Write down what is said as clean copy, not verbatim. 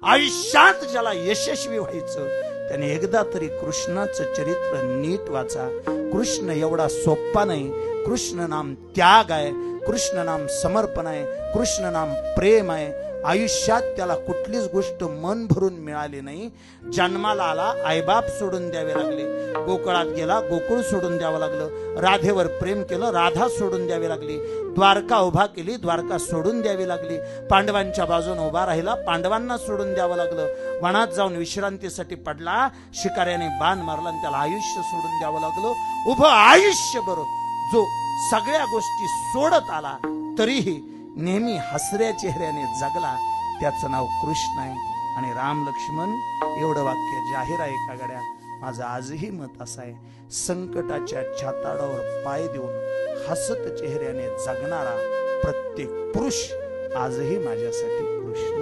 आयुष्यात ज्याला यशस्वी व्हायचं त्याने एकदा तरी कृष्णाचं चरित्र नीट वाचा. कृष्ण एवढा सोप्पा नाही. कृष्ण नाम त्याग आहे, कृष्ण नाम समर्पण आहे, कृष्ण नाम प्रेम आहे. आयुष्यात त्याला कुठलीच गोष्ट मन भरून मिळाली नाही. जन्माला आला, आईबाप सोडून द्यावे लागले. गोकुळात गेला, गोकुळ सोडून द्यावं लागलं. राधेवर प्रेम केलं, राधा सोडून द्यावी लागली. द्वारका उभा केली, द्वारका सोडून द्यावी लागली. पांडवांच्या बाजूने उभा राहिला, पांडवांना सोडून द्यावं लागलं. वनात जाऊन विश्रांतीसाठी पडला, शिकाऱ्याने बाण मारला आणि त्याला आयुष्य सोडून द्यावं लागलं. उभं आयुष्यभर जो सगळ्या गोष्टी सोडत आला तरीही नेहमी हसऱ्या चेहऱ्याने जगला, त्याचं नाव कृष्ण आहे. आणि राम लक्ष्मण एवढं वाक्य जाहीर आहे का गड्या? माझं आजही मत असं आहे, संकटाच्या छाताडावर पाय देऊन हसत चेहऱ्याने जगणारा प्रत्येक पुरुष आजही माझ्यासाठी कृष्ण.